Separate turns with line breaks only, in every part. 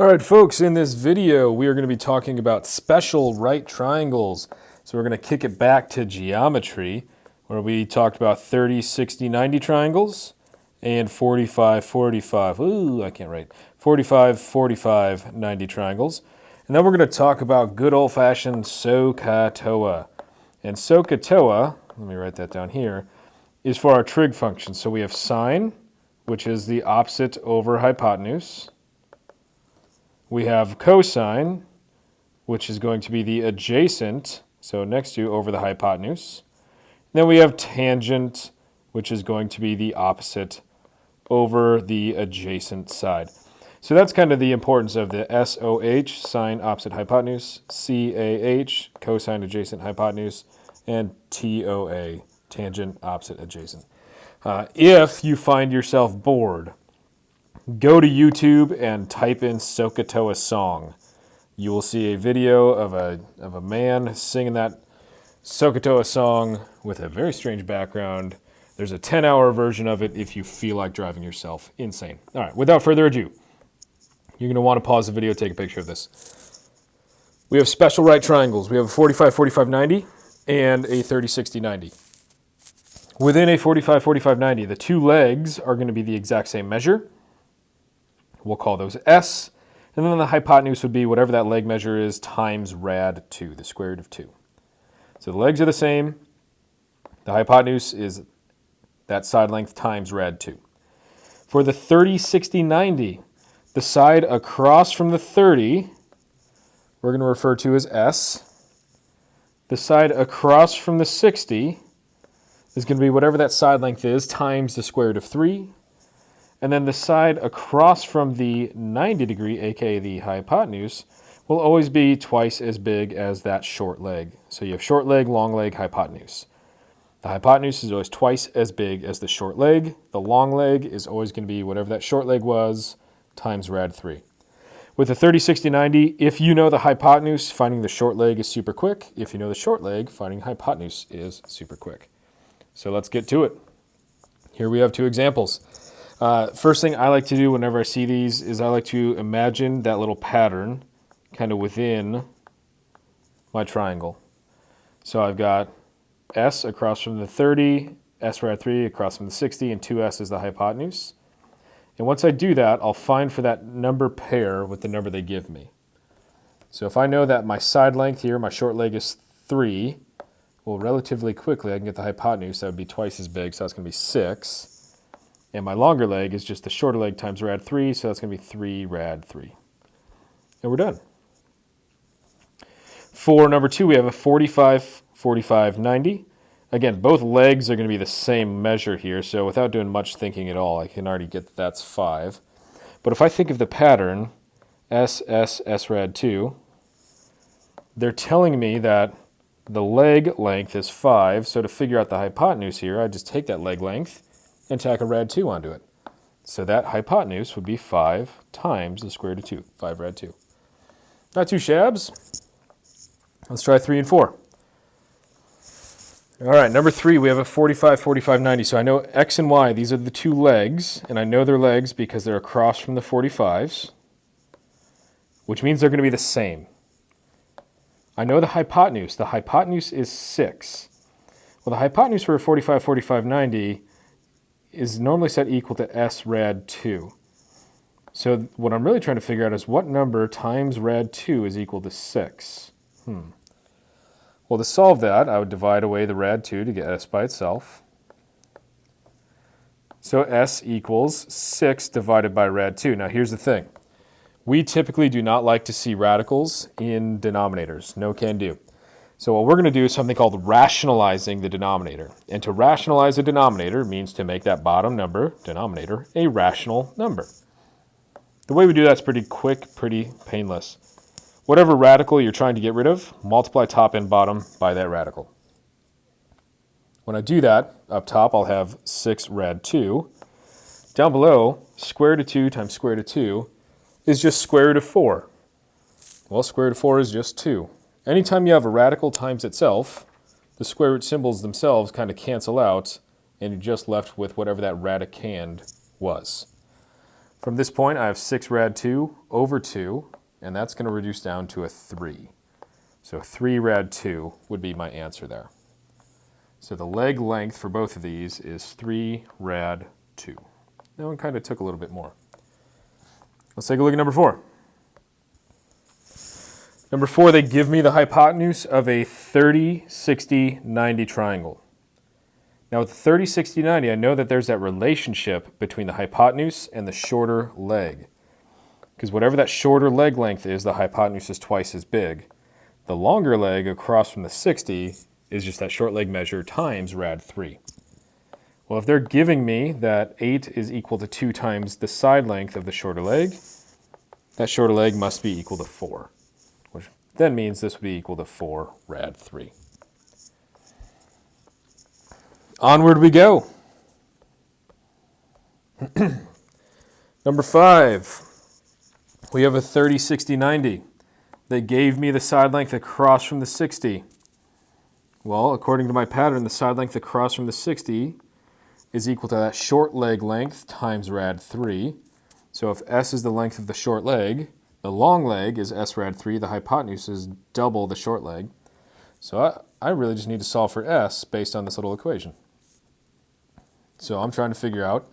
All right, folks, in this video, we are going to be talking about special right triangles. So we're going to kick it back to geometry, where we talked about 30, 60, 90 triangles and 45, 45. Ooh, I can't write. 45, 45, 90 triangles. And then we're going to talk about good old-fashioned SOHCAHTOA. And SOHCAHTOA, let me write that down here, is for our trig functions. So we have sine, which is the opposite over hypotenuse. We have cosine, which is going to be the adjacent, so next to over the hypotenuse. Then we have tangent, which is going to be the opposite over the adjacent side. So that's kind of the importance of the SOH, sine opposite hypotenuse, CAH, cosine adjacent hypotenuse, and TOA, tangent opposite adjacent. If you find yourself bored, go to YouTube and type in SOHCAHTOA song. You will see a video of a man singing that SOHCAHTOA song with a very strange background. There's a 10-hour version of it if you feel like driving yourself insane. All right, without further ado, you're going to want to pause the video, take a picture of this. We have special right triangles. We have a 45, 45, 90 and a 30, 60, 90. Within a 45, 45, 90, the two legs are going to be the exact same measure. We'll call those S, and then the hypotenuse would be whatever that leg measure is times rad 2, the square root of 2. So the legs are the same. The hypotenuse is that side length times rad 2. For the 30, 60, 90, the side across from the 30, we're going to refer to as S. The side across from the 60 is going to be whatever that side length is times the square root of 3. And then the side across from the 90 degree, aka the hypotenuse, will always be twice as big as that short leg. So you have short leg, long leg, hypotenuse. The hypotenuse is always twice as big as the short leg. The long leg is always going to be whatever that short leg was times rad 3. With the 30, 60, 90, if you know the hypotenuse, finding the short leg is super quick. If you know the short leg, finding hypotenuse is super quick. So let's get to it. Here we have two examples. First thing I like to do whenever I see these is I like to imagine that little pattern kind of within my triangle. So I've got S across from the 30, S rad 3 across from the 60, and 2S is the hypotenuse. And once I do that, I'll find for that number pair with the number they give me. So if I know that my side length here, my short leg is 3, well, relatively quickly I can get the hypotenuse. That would be twice as big, so that's going to be 6. And my longer leg is just the shorter leg times rad 3, so that's going to be 3 rad 3. And we're done. For number 2, we have a 45, 45, 90. Again, both legs are going to be the same measure here, so without doing much thinking at all, I can already get that that's 5. But if I think of the pattern, S, S, S rad 2, they're telling me that the leg length is 5, so to figure out the hypotenuse here, I just take that leg length and tack a rad 2 onto it. So that hypotenuse would be 5 times the square root of 2, 5 rad 2. Not too shabs. Let's try 3 and 4. All right, number 3, we have a 45, 45, 90. So I know X and Y, these are the two legs, and I know they're legs because they're across from the 45s, which means they're going to be the same. I know the hypotenuse. The hypotenuse is 6. Well, the hypotenuse for a 45, 45, 90 is normally set equal to S rad 2. So what I'm really trying to figure out is what number times rad 2 is equal to 6. Well, to solve that, I would divide away the rad 2 to get S by itself. So S equals 6 divided by rad 2. Now here's the thing. We typically do not like to see radicals in denominators. No can do. So what we're going to do is something called rationalizing the denominator. And to rationalize a denominator means to make that bottom number, denominator, a rational number. The way we do that's pretty quick, pretty painless. Whatever radical you're trying to get rid of, multiply top and bottom by that radical. When I do that, up top I'll have 6 rad 2. Down below, square root of 2 times square root of 2 is just square root of 4. Well, square root of 4 is just 2. Anytime you have a radical times itself, the square root symbols themselves kind of cancel out, and you're just left with whatever that radicand was. From this point, I have 6 rad 2 over 2, and that's going to reduce down to a 3. So 3 rad 2 would be my answer there. So the leg length for both of these is 3 rad 2. That one kind of took a little bit more. Let's take a look at number 4. Number 4, they give me the hypotenuse of a 30, 60, 90 triangle. Now with the 30, 60, 90, I know that there's that relationship between the hypotenuse and the shorter leg. Because whatever that shorter leg length is, the hypotenuse is twice as big. The longer leg across from the 60 is just that short leg measure times rad 3. Well, if they're giving me that 8 is equal to 2 times the side length of the shorter leg, that shorter leg must be equal to 4, which then means this would be equal to 4 rad 3. Onward we go. Number 5, we have a 30, 60, 90. They gave me the side length across from the 60. Well, according to my pattern, the side length across from the 60 is equal to that short leg length times rad 3. So if S is the length of the short leg, the long leg is S rad 3, the hypotenuse is double the short leg. So I really just need to solve for S based on this little equation. So I'm trying to figure out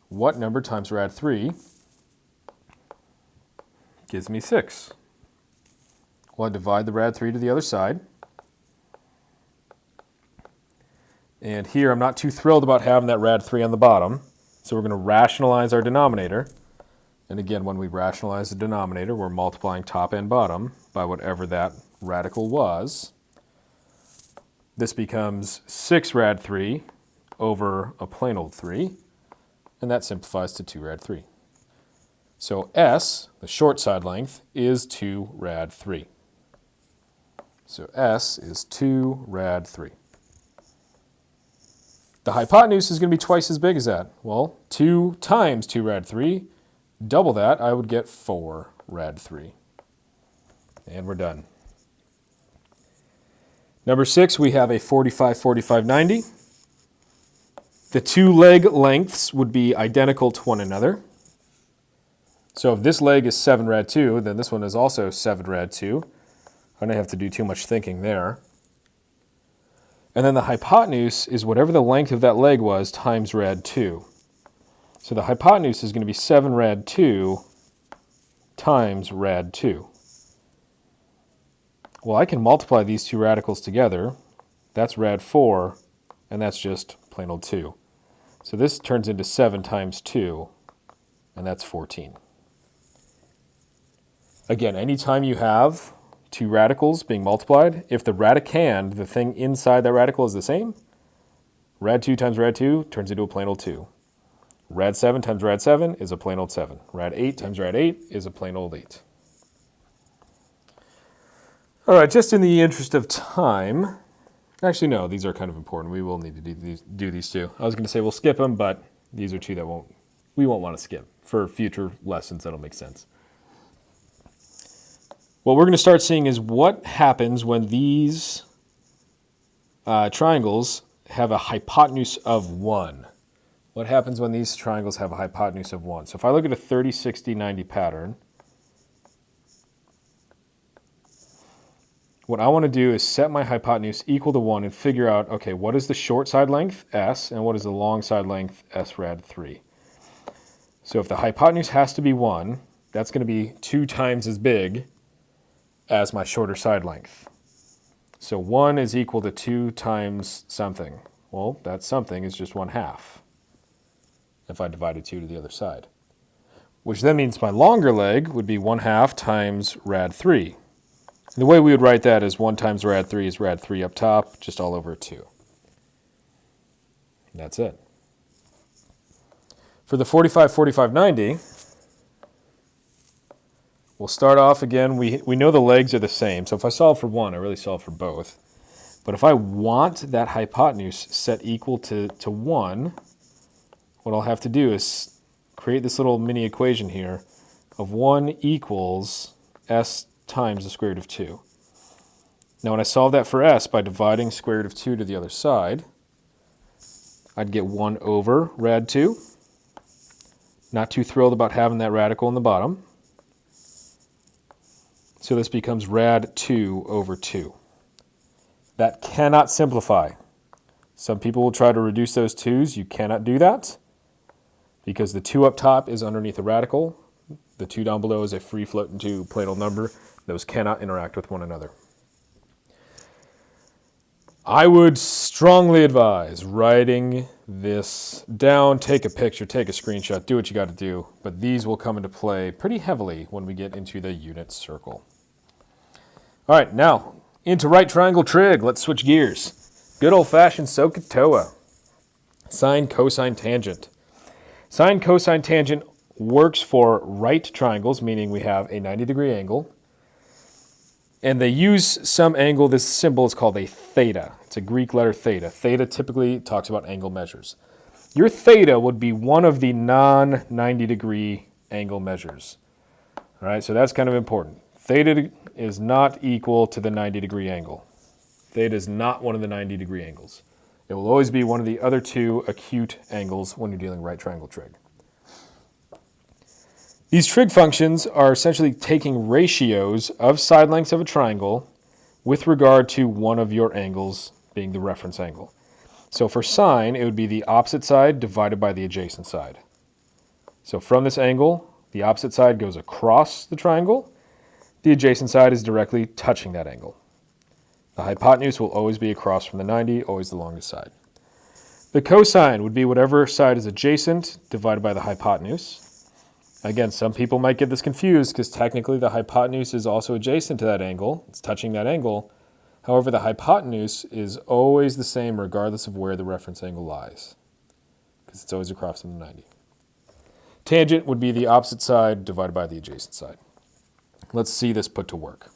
what number times rad 3 gives me 6. Well, I divide the rad 3 to the other side. And here I'm not too thrilled about having that rad 3 on the bottom, so we're going to rationalize our denominator. And again, when we rationalize the denominator, we're multiplying top and bottom by whatever that radical was. This becomes 6 rad 3 over a plain old 3, and that simplifies to 2 rad 3. So S, the short side length, is 2 rad 3. So S is 2 rad 3. The hypotenuse is going to be twice as big as that. Well, 2 times 2 rad 3, double that, I would get 4 rad 3. And we're done. Number 6, we have a 45, 45, 90. The 2 leg lengths would be identical to one another. So if this leg is 7 rad 2, then this one is also 7 rad 2. I don't have to do too much thinking there. And then the hypotenuse is whatever the length of that leg was times rad 2. So the hypotenuse is going to be 7 rad 2 times rad 2. Well, I can multiply these two radicals together. That's rad 4, and that's just plain old 2. So this turns into 7 times 2, and that's 14. Again, anytime you have two radicals being multiplied, if the radicand, the thing inside that radical, is the same, rad 2 times rad 2 turns into a plain old 2. Rad 7 times rad 7 is a plain old 7. Rad 8 times rad 8 is a plain old 8. All right, just in the interest of time, actually no, these are kind of important. We will need to do these two. I was going to say we'll skip them, but these are two that we won't want to skip. For future lessons, that'll make sense. What we're going to start seeing is what happens when these triangles have a hypotenuse of 1. What happens when these triangles have a hypotenuse of 1? So if I look at a 30, 60, 90 pattern, what I want to do is set my hypotenuse equal to 1 and figure out, okay, what is the short side length, S, and what is the long side length, S rad 3. So if the hypotenuse has to be 1, that's going to be 2 times as big as my shorter side length. So 1 is equal to 2 times something. Well, that something is just 1/2 if I divided 2 to the other side. Which then means my longer leg would be 1/2 times rad 3. And the way we would write that is 1 times rad 3 is rad 3 up top, just all over 2. And that's it. For the 45, 45, 90, we'll start off again. We know the legs are the same, so if I solve for 1, I really solve for both. But if I want that hypotenuse set equal to 1, what I'll have to do is create this little mini equation here of 1 equals S times the square root of 2. Now when I solve that for S by dividing square root of 2 to the other side, I'd get 1 over rad 2 Not too thrilled about having that radical in the bottom. So this becomes rad 2 over 2. That cannot simplify. Some people will try to reduce those 2's. You cannot do that because the 2 up top is underneath the radical. The 2 down below is a free floating 2 Plato number. Those cannot interact with one another. I would strongly advise writing this down, take a picture, take a screenshot, do what you got to do, but these will come into play pretty heavily when we get into the unit circle. All right, now into right triangle trig. Let's switch gears. Good old-fashioned SOHCAHTOA. Sine, cosine, tangent. Sine, cosine, tangent works for right triangles, meaning we have a 90-degree angle. And they use some angle. This symbol is called a theta. It's a Greek letter theta. Theta typically talks about angle measures. Your theta would be one of the non-90-degree angle measures. All right, so that's kind of important. Theta is not equal to the 90-degree angle. Theta is not one of the 90-degree angles. It will always be one of the other 2 acute angles when you're dealing right triangle trig. These trig functions are essentially taking ratios of side lengths of a triangle with regard to one of your angles being the reference angle. So for sine, it would be the opposite side divided by the adjacent side. So from this angle, the opposite side goes across the triangle. The adjacent side is directly touching that angle. The hypotenuse will always be across from the 90, always the longest side. The cosine would be whatever side is adjacent divided by the hypotenuse. Again, some people might get this confused because technically the hypotenuse is also adjacent to that angle. It's touching that angle. However, the hypotenuse is always the same regardless of where the reference angle lies because it's always across from the 90. Tangent would be the opposite side divided by the adjacent side. Let's see this put to work.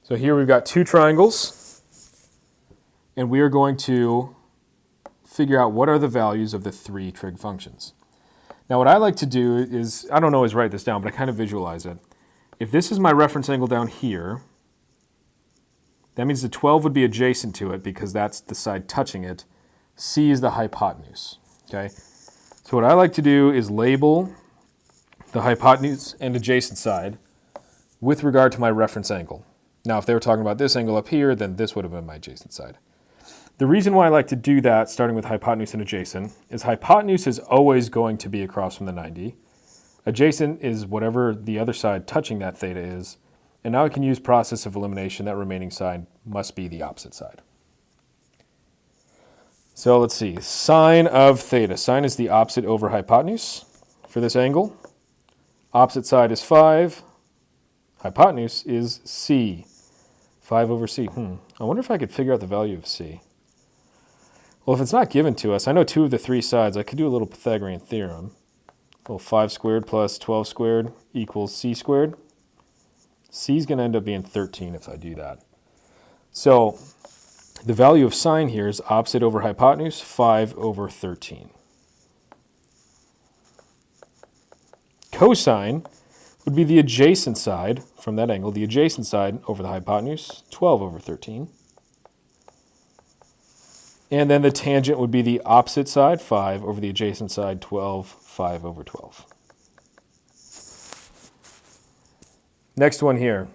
So here we've got 2 triangles, and we are going to figure out what are the values of the 3 trig functions. Now what I like to do is, I don't always write this down, but I kind of visualize it. If this is my reference angle down here, that means the 12 would be adjacent to it because that's the side touching it. C is the hypotenuse, okay? So what I like to do is label the hypotenuse and adjacent side with regard to my reference angle. Now if they were talking about this angle up here, then this would have been my adjacent side. The reason why I like to do that, starting with hypotenuse and adjacent, is hypotenuse is always going to be across from the 90. Adjacent is whatever the other side touching that theta is. And now I can use process of elimination. That remaining side must be the opposite side. So let's see. Sine of theta. Sine is the opposite over hypotenuse for this angle. Opposite side is 5. Hypotenuse is c. 5 over c. I wonder if I could figure out the value of c. Well, if it's not given to us, I know 2 of the 3 sides. I could do a little Pythagorean theorem. Well, 5 squared plus 12 squared equals c squared. C is going to end up being 13 if I do that. So the value of sine here is opposite over hypotenuse, 5 over 13. Cosine would be the adjacent side from that angle, the adjacent side over the hypotenuse, 12 over 13. And then the tangent would be the opposite side, 5 over the adjacent side, 12, 5 over 12. Next one here.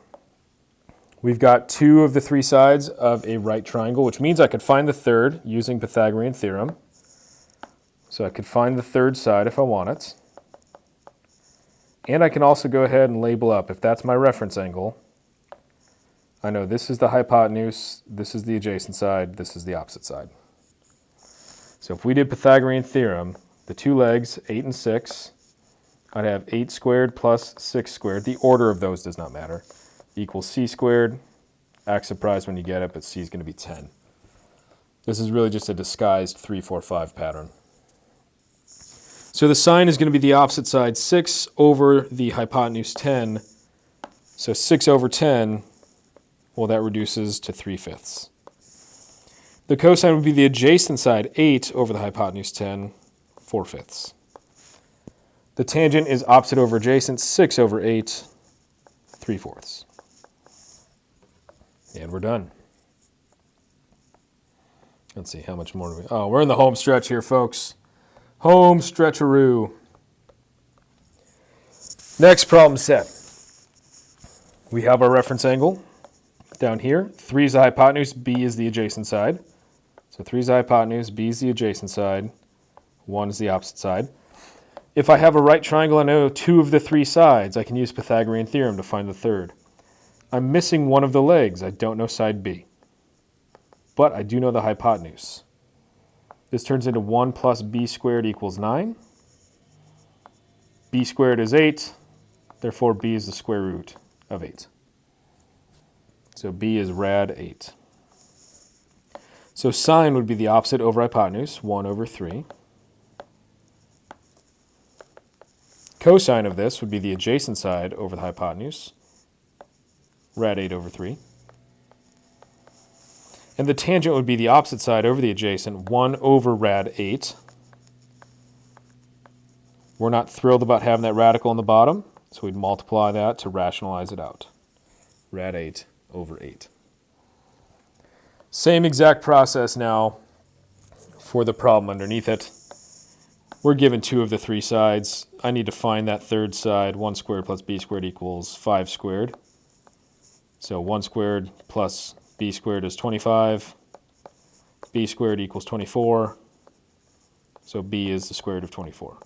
We've got 2 of the 3 sides of a right triangle, which means I could find the third using Pythagorean theorem. So I could find the third side if I want it. And I can also go ahead and label up, if that's my reference angle, I know this is the hypotenuse, this is the adjacent side, this is the opposite side. So if we did Pythagorean theorem, the 2 legs, 8 and 6, I'd have 8 squared plus 6 squared. The order of those does not matter. Equals c squared. Act surprised when you get it, but c is going to be 10. This is really just a disguised 3, 4, 5 pattern. So the sine is going to be the opposite side, 6 over the hypotenuse 10. So 6 over 10, well, that reduces to 3/5. The cosine would be the adjacent side, 8 over the hypotenuse 10, 4/5. The tangent is opposite over adjacent, 6 over 8, 3/4. And we're done. Let's see, how much more do we... Oh, we're in the home stretch here, folks. Home stretcheroo. Next problem set. We have our reference angle down here. 3 is the hypotenuse, B is the adjacent side. So 3 is the hypotenuse, B is the adjacent side, 1 is the opposite side. If I have a right triangle and I know 2 of the 3 sides, I can use Pythagorean theorem to find the third. I'm missing one of the legs. I don't know side B. But I do know the hypotenuse. This turns into 1 plus b squared equals 9. B squared is 8. Therefore, b is the square root of 8. So b is rad 8. So sine would be the opposite over hypotenuse, 1 over 3. Cosine of this would be the adjacent side over the hypotenuse, rad 8 over 3. And the tangent would be the opposite side over the adjacent, 1 over rad 8. We're not thrilled about having that radical in the bottom, so we'd multiply that to rationalize it out. Rad 8 over 8. Same exact process now for the problem underneath it. We're given 2 of the 3 sides. I need to find that third side. 1 squared plus b squared equals 5 squared. So 1 squared plus b squared is 25. B squared equals 24. So b is the square root of 24.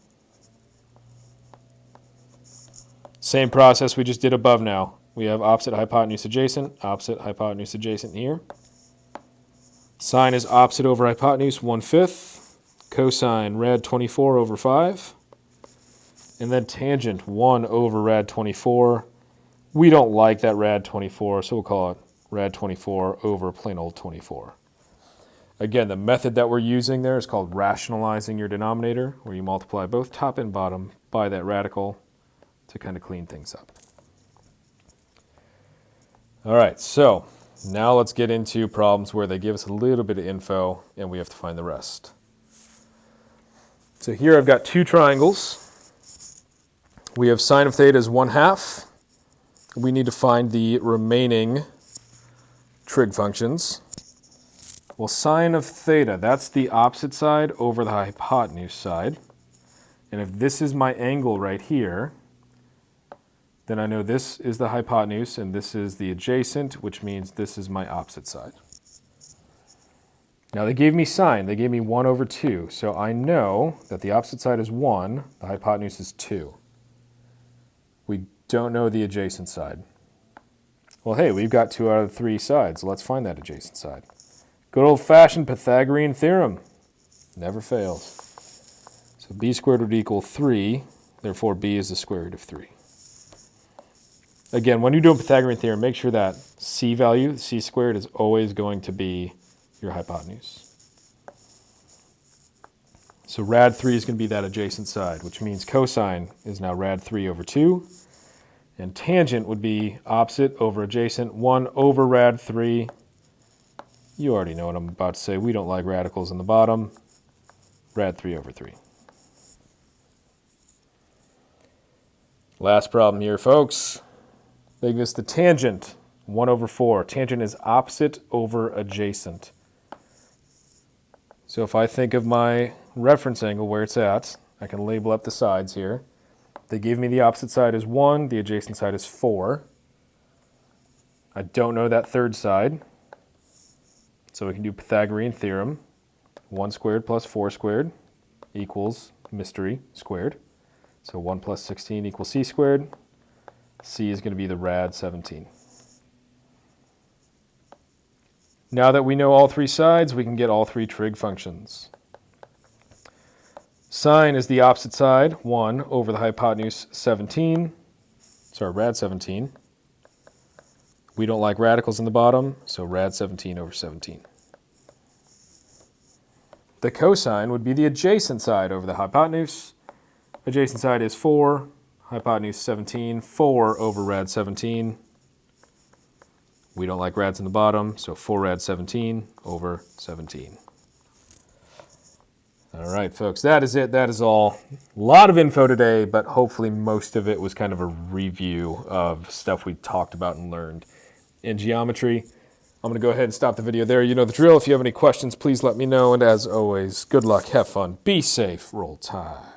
Same process we just did above now. We have opposite hypotenuse adjacent here. Sine is opposite over hypotenuse, 1/5. Cosine, rad 24 over 5. And then tangent, 1 over rad 24. We don't like that rad 24, so we'll call it rad 24 over plain old 24. Again, the method that we're using there is called rationalizing your denominator, where you multiply both top and bottom by that radical to kind of clean things up. All right, so now let's get into problems where they give us a little bit of info and we have to find the rest. So here I've got 2 triangles. We have sine of theta is 1/2. We need to find the remaining trig functions. Well, sine of theta, that's the opposite side over the hypotenuse side. And if this is my angle right here, then I know this is the hypotenuse and this is the adjacent, which means this is my opposite side. Now they gave me sine, they gave me 1 over 2, so I know that the opposite side is 1, the hypotenuse is 2. We don't know the adjacent side. Well, hey, we've got 2 out of 3 sides, so let's find that adjacent side. Good old-fashioned Pythagorean theorem. Never fails. So b squared would equal 3, therefore b is the square root of 3. Again, when you're doing Pythagorean theorem, make sure that c value, c squared, is always going to be your hypotenuse. So rad 3 is going to be that adjacent side, which means cosine is now rad 3 over 2. And tangent would be opposite over adjacent, 1 over rad 3. You already know what I'm about to say. We don't like radicals in the bottom. Rad 3 over 3. Last problem here, folks. They give us the tangent, 1 over 4. Tangent is opposite over adjacent. So if I think of my reference angle where it's at, I can label up the sides here. They gave me the opposite side is 1, the adjacent side is 4. I don't know that third side, so we can do Pythagorean theorem. 1 squared plus 4 squared equals mystery squared. So 1 plus 16 equals c squared. C is going to be the rad 17. Now that we know all 3 sides, we can get all 3 trig functions. Sine is the opposite side, 1 over the hypotenuse 17. Sorry, rad 17. We don't like radicals in the bottom, so rad 17 over 17. The cosine would be the adjacent side over the hypotenuse. Adjacent side is 4. Hypotenuse 17, 4 over rad 17. We don't like rads in the bottom, so 4 rad 17 over 17. All right, folks, that is it. That is all. A lot of info today, but hopefully most of it was kind of a review of stuff we talked about and learned in geometry. I'm going to go ahead and stop the video there. You know the drill. If you have any questions, please let me know. And as always, good luck, have fun, be safe, roll tide.